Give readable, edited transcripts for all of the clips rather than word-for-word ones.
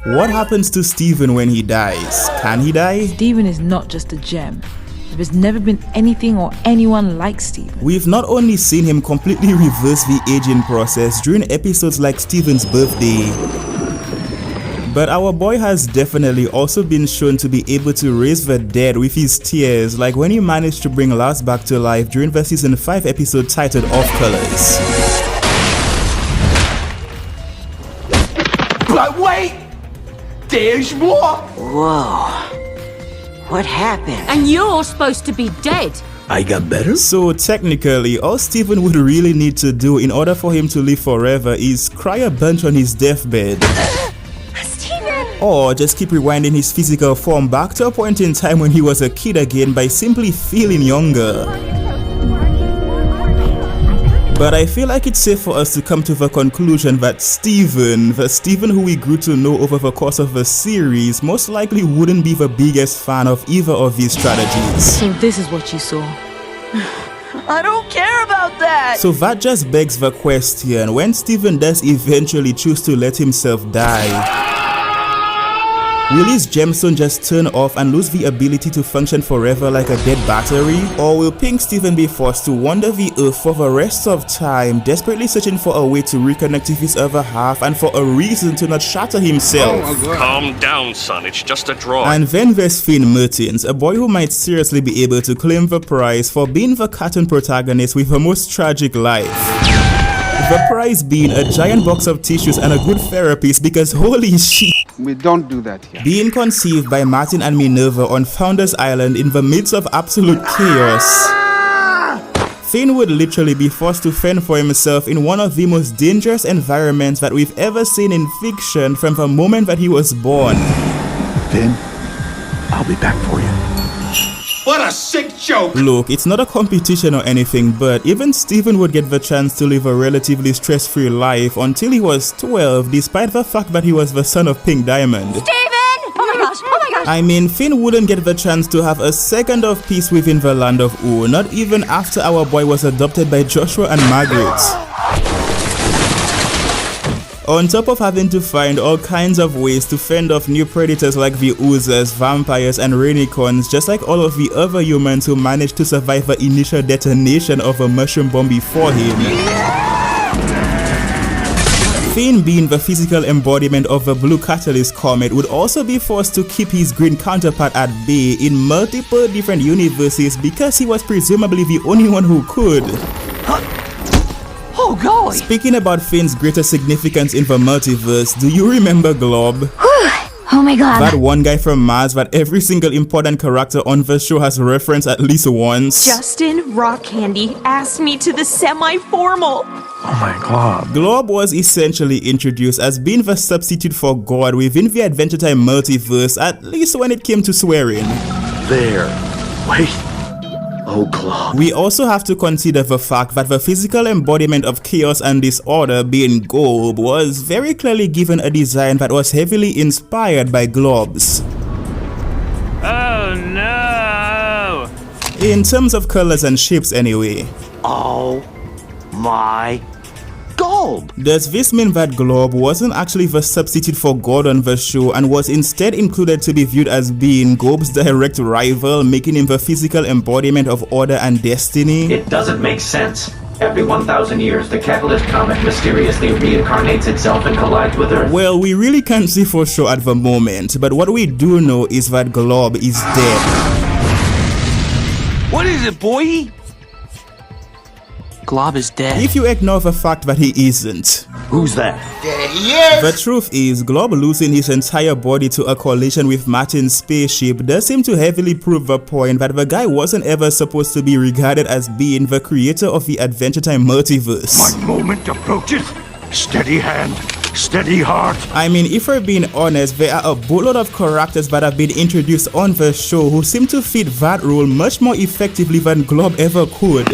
What happens to Steven when he dies? Can he die? Steven is not just a gem. There has never been anything or anyone like Steven. We've not only seen him completely reverse the aging process during episodes like Steven's birthday, but our boy has definitely also been shown to be able to raise the dead with his tears, like when he managed to bring Lars back to life during the season 5 episode titled Off Colors. But wait! There's more! Whoa. What happened? And you're supposed to be dead. I got better? So technically, all Steven would really need to do in order for him to live forever is cry a bunch on his deathbed. Steven! Or just keep rewinding his physical form back to a point in time when he was a kid again by simply feeling younger. But I feel like it's safe for us to come to the conclusion that Steven, the Steven who we grew to know over the course of the series, most likely wouldn't be the biggest fan of either of these strategies. So this is what you saw. I don't care about that! So that just begs the question, when Steven does eventually choose to let himself die, will his gemstone just turn off and lose the ability to function forever like a dead battery? Or will Pink Steven be forced to wander the earth for the rest of time, desperately searching for a way to reconnect with his other half and for a reason to not shatter himself? Calm down, son, it's just a draw. And then there's Finn Mertens, a boy who might seriously be able to claim the prize for being the cartoon protagonist with the most tragic life. The prize being a giant box of tissues and a good therapist, because holy shit. We don't do that here. Being conceived by Martin and Minerva on Founders Island in the midst of absolute chaos, Finn would literally be forced to fend for himself in one of the most dangerous environments that we've ever seen in fiction from the moment that he was born. Finn, I'll be back for you. What a sick joke! Look, it's not a competition or anything, but even Steven would get the chance to live a relatively stress-free life until he was 12, despite the fact that he was the son of Pink Diamond. Steven! Oh my gosh, oh my gosh. I mean, Finn wouldn't get the chance to have a second of peace within the land of Oz, not even after our boy was adopted by Joshua and Margaret. On top of having to find all kinds of ways to fend off new predators like the oozers, vampires and rainicorns, just like all of the other humans who managed to survive the initial detonation of a mushroom bomb before him. Finn, being the physical embodiment of the blue catalyst Comet, would also be forced to keep his green counterpart at bay in multiple different universes because he was presumably the only one who could. Oh, golly! Speaking about Finn's greater significance in the multiverse, do you remember Glob? Oh my god. That one guy from Mars that every single important character on the show has referenced at least once. Justin Rock Candy asked me to the semi-formal. Oh my god. Glob was essentially introduced as being the substitute for God within the Adventure Time multiverse, at least when it came to swearing. There. Wait. Oh, Glob. We also have to consider the fact that the physical embodiment of chaos and disorder, being Golb, was very clearly given a design that was heavily inspired by Glob's. Oh no! In terms of colors and shapes anyway. Oh my Golb! Does this mean that Glob wasn't actually the substitute for God on the show and was instead included to be viewed as being Golb's direct rival, making him the physical embodiment of order and destiny? It doesn't make sense. Every 1,000 years, the Catalyst Comet mysteriously reincarnates itself and collides with Earth. Well, we really can't see for sure at the moment, but what we do know is that Glob is dead. What is it, boy? Glob is dead. If you ignore the fact that he isn't. Who's that? There he is! The truth is, Glob losing his entire body to a collision with Martin's spaceship does seem to heavily prove the point that the guy wasn't ever supposed to be regarded as being the creator of the Adventure Time multiverse. My moment approaches. Steady hand, steady heart. I mean, if we're being honest, there are a boatload of characters that have been introduced on the show who seem to fit that role much more effectively than Glob ever could.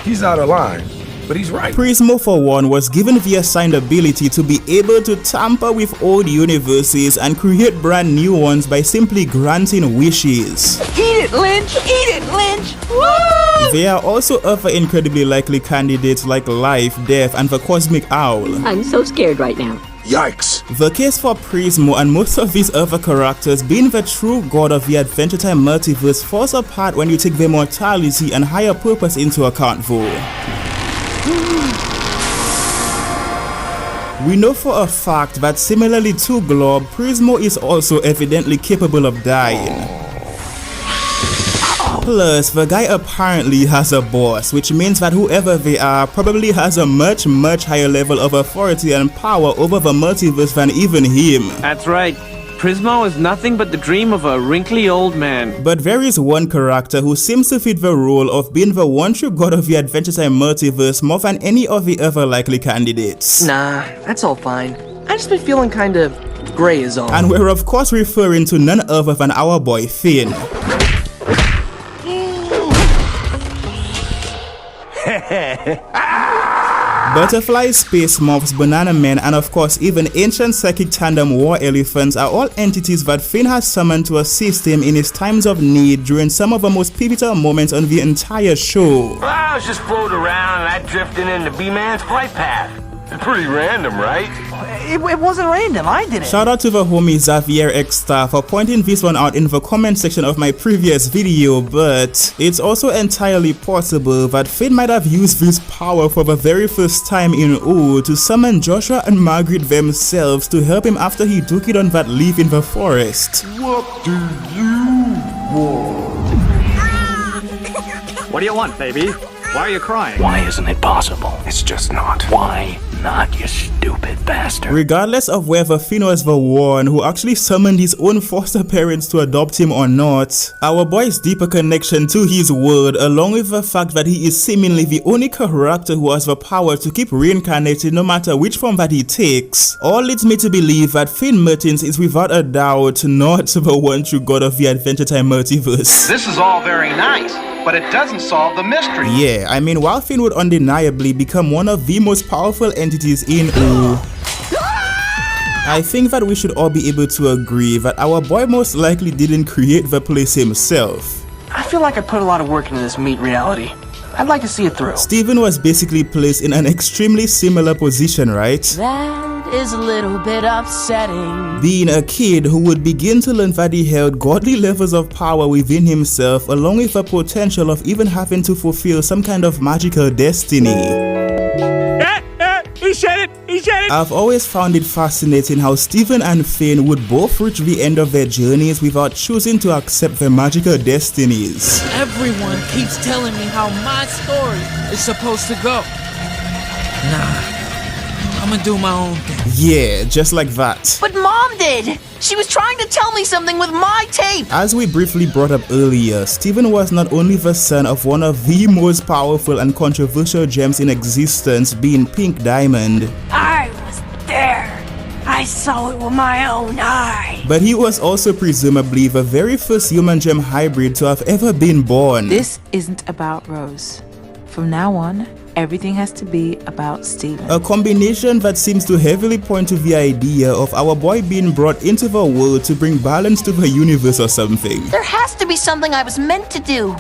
He's out of line, but he's right. Prismo, for one, was given the assigned ability to be able to tamper with old universes and create brand new ones by simply granting wishes. Eat it, Lynch! Eat it, Lynch! Woo! There are also other incredibly likely candidates like Life, Death, and the Cosmic Owl. I'm so scared right now. Yikes. The case for Prismo and most of these other characters being the true god of the Adventure Time multiverse falls apart when you take their mortality and higher purpose into account though. We know for a fact that similarly to Glob, Prismo is also evidently capable of dying. Plus, the guy apparently has a boss, which means that whoever they are probably has a much higher level of authority and power over the multiverse than even him. That's right. Prismo is nothing but the dream of a wrinkly old man. But there is one character who seems to fit the role of being the one true god of the Adventure Time multiverse more than any of the other likely candidates. Nah, that's all fine. I just been feeling kinda gray is all. And we're of course referring to none other than our boy Finn. Butterfly, space moths, banana men, and of course even ancient psychic tandem war elephants are all entities that Finn has summoned to assist him in his times of need during some of the most pivotal moments on the entire show. Well, I was just floating around and I drifted into B-Man's flight path. It's pretty random, right? It wasn't random, I did it. Shout out to the homie Xavier X Star for pointing this one out in the comment section of my previous video, but it's also entirely possible that Finn might have used this power for the very first time in O to summon Joshua and Margaret themselves to help him after he took it on that leaf in the forest. What do you want? What do you want, baby? Why are you crying? Why isn't it possible? It's just not. Why not, you stupid bastard? Regardless of whether Finn was the one who actually summoned his own foster parents to adopt him or not, our boy's deeper connection to his world, along with the fact that he is seemingly the only character who has the power to keep reincarnating no matter which form that he takes, all leads me to believe that Finn Mertens is without a doubt not the one true god of the Adventure Time multiverse. This is all very nice, but it doesn't solve the mystery. Yeah, I mean, while Finn would undeniably become one of the most powerful entities in O, I think that we should all be able to agree that our boy most likely didn't create the place himself. I feel like I put a lot of work into this meat reality. I'd like to see it through. Steven was basically placed in an extremely similar position, right? That is a little bit upsetting. Being a kid who would begin to learn that he held godly levels of power within himself, along with the potential of even having to fulfill some kind of magical destiny. He said it! He said it! I've always found it fascinating how Steven and Finn would both reach the end of their journeys without choosing to accept their magical destinies. Everyone keeps telling me how my story is supposed to go. Nah, I'm gonna do my own thing. Yeah, just like that. But Mom did! She was trying to tell me something with my tape! As we briefly brought up earlier, Steven was not only the son of one of the most powerful and controversial gems in existence, being Pink Diamond. I was there! I saw it with my own eye! But he was also presumably the very first human gem hybrid to have ever been born. This isn't about Rose. From now on, everything has to be about Steven. A combination that seems to heavily point to the idea of our boy being brought into the world to bring balance to the universe or something. There has to be something I was meant to do.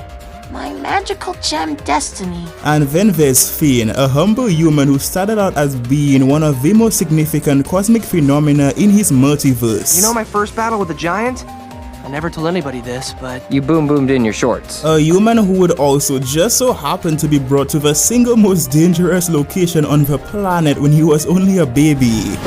My magical gem destiny. And then there's Finn, a humble human who started out as being one of the most significant cosmic phenomena in his multiverse. You know my first battle with the giant? I never told anybody this, but... You boom-boomed in your shorts. A human who would also just so happen to be brought to the single most dangerous location on the planet when he was only a baby.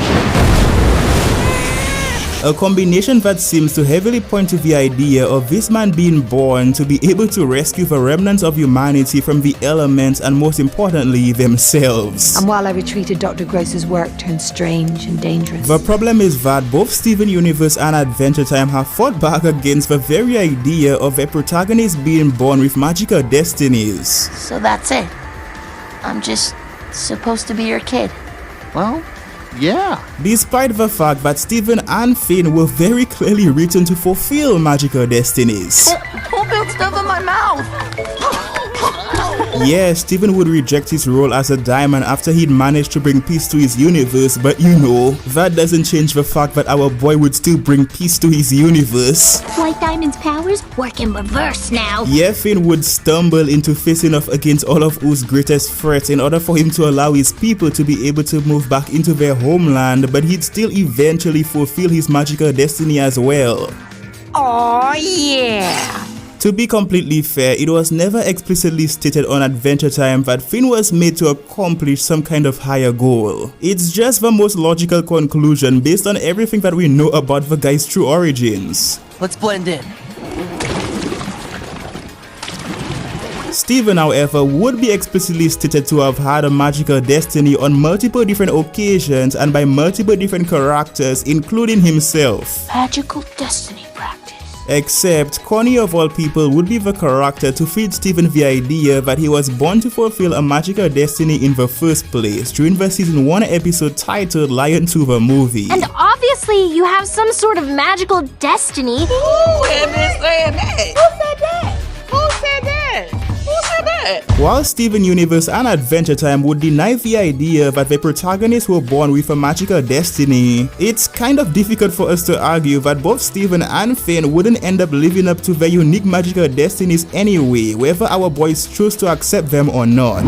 A combination that seems to heavily point to the idea of this man being born to be able to rescue the remnants of humanity from the elements and most importantly themselves. And while I retreated, Dr. Gross's work turned strange and dangerous. The problem is that both Steven Universe and Adventure Time have fought back against the very idea of a protagonist being born with magical destinies. So that's it. I'm just supposed to be your kid. Well, yeah. Despite the fact that Steven and Finn were very clearly written to fulfill magical destinies. Who built stuff in my mouth? Yeah, Steven would reject his role as a diamond after he'd managed to bring peace to his universe, but you know, that doesn't change the fact that our boy would still bring peace to his universe. White Diamond's powers work in reverse now. Yeah, Finn would stumble into facing off against all of U's greatest threats in order for him to allow his people to be able to move back into their homeland, but he'd still eventually fulfill his magical destiny as well. Oh yeah! To be completely fair, it was never explicitly stated on Adventure Time that Finn was made to accomplish some kind of higher goal. It's just the most logical conclusion based on everything that we know about the guy's true origins. Let's blend in. Steven, however, would be explicitly stated to have had a magical destiny on multiple different occasions and by multiple different characters, including himself. Magical destiny practice. Except, Connie of all people would be the character to feed Steven the idea that he was born to fulfill a magical destiny in the first place during the season 1 episode titled Lion 2 the Movie. And obviously you have some sort of magical destiny. Who am I saying that? Who said that? Who said that? Who said that? While Steven Universe and Adventure Time would deny the idea that the protagonists were born with a magical destiny, it's kind of difficult for us to argue that both Steven and Finn wouldn't end up living up to their unique magical destinies anyway, whether our boys choose to accept them or not.